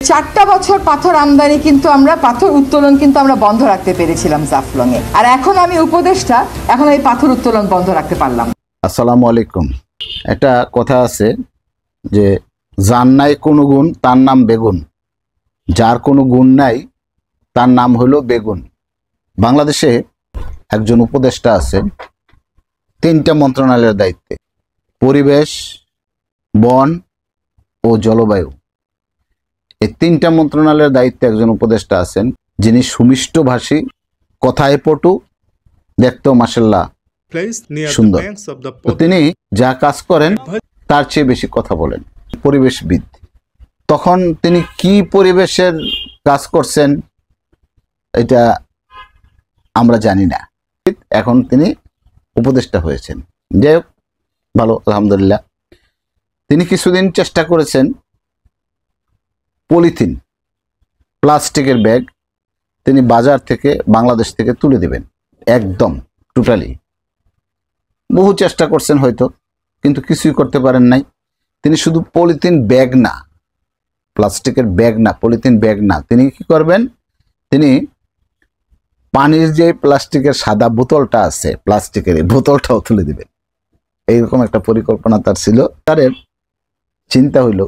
4টা বছর পাথর আমদানি কিন্তু আমরা পাথর উত্তোলন কিন্তু আমরা বন্ধ রাখতে পেরেছিলাম জাফলংয়ে। আর এখন আমি উপদেষ্টা, এখন এই পাথর উত্তোলন বন্ধ রাখতে পারলাম। আসসালামু আলাইকুম। একটা কথা আছে যে যার নাই কোনো গুণ তার নাম বেগুন, যার কোনো গুণ নাই তার নাম হলো বেগুন। বাংলাদেশে একজন উপদেষ্টা আছে 3টা মন্ত্রণালয়ের দায়িত্বে: পরিবেশ, বন ও জলবায়ু। এই 3টা মন্ত্রণালয়ের দায়িত্বে একজন উপদেষ্টা আছেন যিনি সুমিষ্টভাষী, কথায় পটু, দেখতেও মাশাআল্লাহ সুন্দর। তিনি যা কাজ করেন তার চেয়ে বেশি কথা বলেন। পরিবেশবিদ। তখন তিনি কি পরিবেশের কাজ করছেন এটা আমরা জানি না। এখন তিনি উপদেষ্টা হয়েছেন, যাই হোক, ভালো, আলহামদুলিল্লাহ। তিনি কিছুদিন চেষ্টা করেছেন পলিথিন, প্লাস্টিকের ব্যাগ তিনি বাজার থেকে, বাংলাদেশ থেকে তুলে দেবেন, একদম টোটালি। বহু চেষ্টা করছেন হয়তো, কিন্তু কিছুই করতে পারেন নাই। তিনি শুধু পলিথিন ব্যাগ না, প্লাস্টিকের ব্যাগ না, পলিথিন ব্যাগ না, তিনি কি করবেন, তিনি পানির যে প্লাস্টিকের সাদা বোতলটা আছে, প্লাস্টিকের এই বোতলটাও তুলে দিবেন। এইরকম একটা পরিকল্পনা তার ছিল। তার চিন্তা হইল,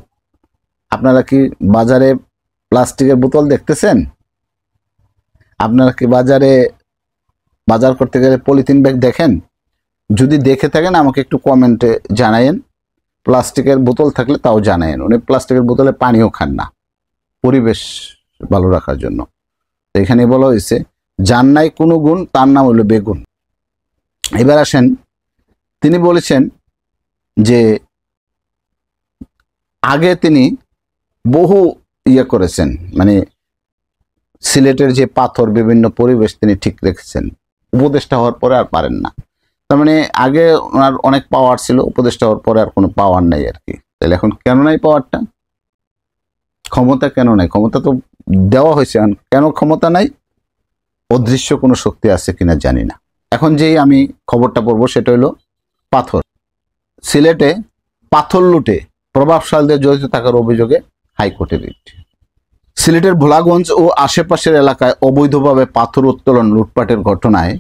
আপনারা কি বাজারে প্লাস্টিকের বোতল দেখতেছেন? আপনারা কি বাজারে বাজার করতে গেলে পলিথিন ব্যাগ দেখেন? যদি দেখে থাকেন আমাকে একটু কমেন্টে জানায়েন। প্লাস্টিকের বোতল থাকলে তাও জানায়েন। উনি প্লাস্টিকের বোতলে পানিও খান না, পরিবেশ ভালো রাখার জন্য। এখানে বলা হয়েছে যার নাই কোনো গুণ তার নাম হলো বেগুন। এবার আসেন, তিনি বলেছেন যে আগে তিনি বহু করেছেন, মানে সিলেটের যে পাথর, বিভিন্ন পরিবেশ তিনি ঠিক রেখেছেন। উপদেষ্টা হওয়ার পরে আর পারেন না। তার মানে আগে ওনার অনেক পাওয়ার ছিল, উপদেষ্টা হওয়ার পরে আর কোনো পাওয়ার নাই আর কি। তাহলে এখন কেন নাই পাওয়ারটা? ক্ষমতা কেন নাই? ক্ষমতা তো দেওয়া হয়েছে, কেন ক্ষমতা নাই? অদৃশ্য কোনো শক্তি আছে কিনা জানি না। এখন যেই আমি খবরটা পড়বো সেটা হলো পাথর। সিলেটে পাথর লুটে প্রভাবশালীদের জড়িত থাকার অভিযোগে হাইকোর্টে রিট। সিলেটের ভোলাগঞ্জ ও আশেপাশের এলাকায় অবৈধভাবে পাথর উত্তোলন, লুটপাটের ঘটনায়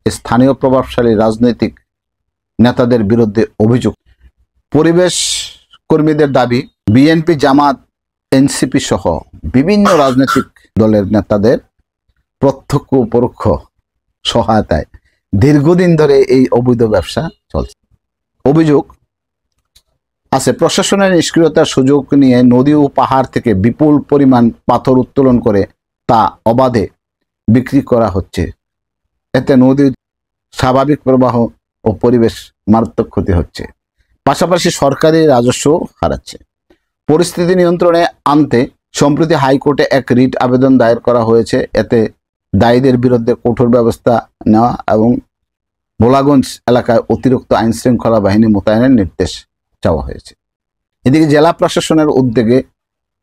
স্থানীয় প্রভাবশালী রাজনৈতিক নেতাদের বিরুদ্ধে অভিযোগ। পরিবেশ কর্মীদের দাবি, বিএনপি, জামাত, এনসিপি সহ বিভিন্ন রাজনৈতিক দলের নেতাদের প্রত্যক্ষ ও পরোক্ষ সহায়তায় দীর্ঘদিন ধরে এই অবৈধ ব্যবসা চলছে। অভিযোগ আছে প্রশাসনের নিষ্ক্রিয়তার সুযোগ নিয়ে নদী ও পাহাড় থেকে বিপুল পরিমাণ পাথর উত্তোলন করে তা অবাধে বিক্রি করা হচ্ছে। এতে নদীর স্বাভাবিক প্রবাহ ও পরিবেশ মারাত্মক ক্ষতি হচ্ছে, পাশাপাশি সরকারি রাজস্ব হারাচ্ছে। পরিস্থিতি নিয়ন্ত্রণে আনতে সম্প্রতি হাইকোর্টে এক রিট আবেদন দায়ের করা হয়েছে। এতে দায়ীদের বিরুদ্ধে কঠোর ব্যবস্থা নেওয়া এবং ভোলাগঞ্জ এলাকায় অতিরিক্ত আইন শৃঙ্খলা বাহিনী মোতায়েনের নির্দেশ চাওয়া হয়েছে। এদিকে জেলা প্রশাসনের উদ্যোগে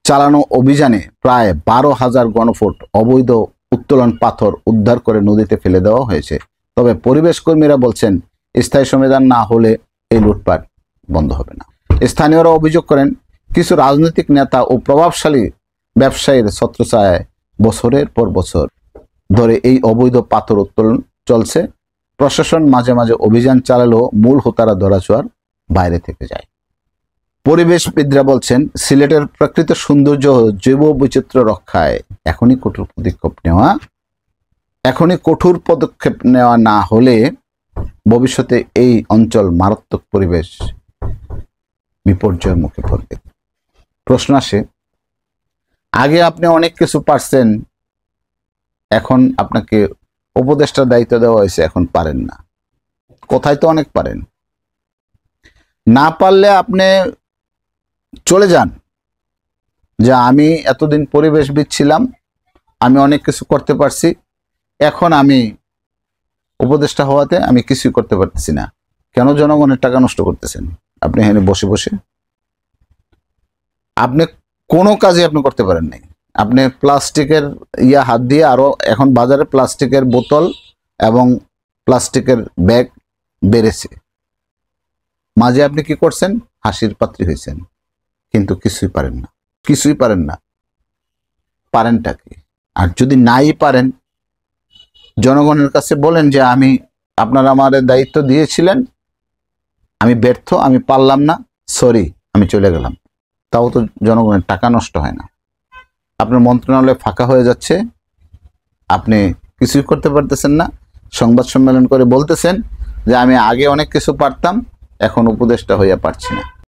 চালানো অভিযানে প্রায় 12,000 ঘনফুট অবৈধ উত্তোলন পাথর উদ্ধার করে নদীতে ফেলে দেওয়া হয়েছে। তবে পরিবেশ কর্মীরা বলছেন স্থায়ী সমাধান না হলে এই লুটপাট বন্ধ হবে না। স্থানীয়রা অভিযোগ করেন, কিছু রাজনৈতিক নেতা ও প্রভাবশালী ব্যবসায়ীর ছত্রছায়ায় বছরের পর বছর ধরে এই অবৈধ পাথর উত্তোলন চলছে। প্রশাসন মাঝে মাঝে অভিযান চালালেও মূল হোতারা ধরাছোঁয়ার বাইরে থেকে যায়। পরিবেশবিদরা বলছেন, সিলেটের প্রাকৃতিক সৌন্দর্য ও জৈব বৈচিত্র্য রক্ষায় এখনই কঠোর পদক্ষেপ নেওয়া না হলে ভবিষ্যতে এই অঞ্চল মারাত্মক পরিবেশ বিপর্যয়ের মুখে পড়বে। প্রশ্ন আসে, আগে আপনি অনেক কিছু পারছেন, এখন আপনাকে উপদেষ্টার দায়িত্ব দেওয়া হয়েছে, এখন পারেন না। কোথায় তো অনেক পারেন, না পারলে আপনি চলে যান, যে আমি এতদিন পরিবেশবিদ ছিলাম, আমি অনেক কিছু করতে পারছি, এখন আমি উপদেষ্টা হওয়াতে আমি কিছুই করতে পারতেছি না। কেন জনগণের টাকা নষ্ট করতেছেন আপনি এখানে বসে বসে? আপনি কোনো কাজে আপনি করতে পারেন নাই। আপনি প্লাস্টিকের হাত দিয়ে, আরো এখন বাজারে প্লাস্টিকের বোতল এবং প্লাস্টিকের ব্যাগ বেড়েছে, মাঝে আপনি কি করছেন? হাসির পাত্রী হয়েছেন, কিন্তু কিছুই পারেন না, কিছুই পারেন না। পারেনটা কি? আর যদি নাই পারেন, জনগণের কাছে বলেন যে আপনারা আমার দায়িত্ব দিয়েছিলেন, আমি ব্যর্থ, আমি পারলাম না, সরি, আমি চলে গেলাম। তাও তো জনগণের টাকা নষ্ট হয় না। আপনার মন্ত্রণালয় ফাঁকা হয়ে যাচ্ছে, আপনি কিছুই করতে পারতেছেন না, সংবাদ সম্মেলন করে বলতেছেন যে আমি আগে অনেক কিছু পারতাম, এখন উপদেষ্টা হইয়া পারছি না।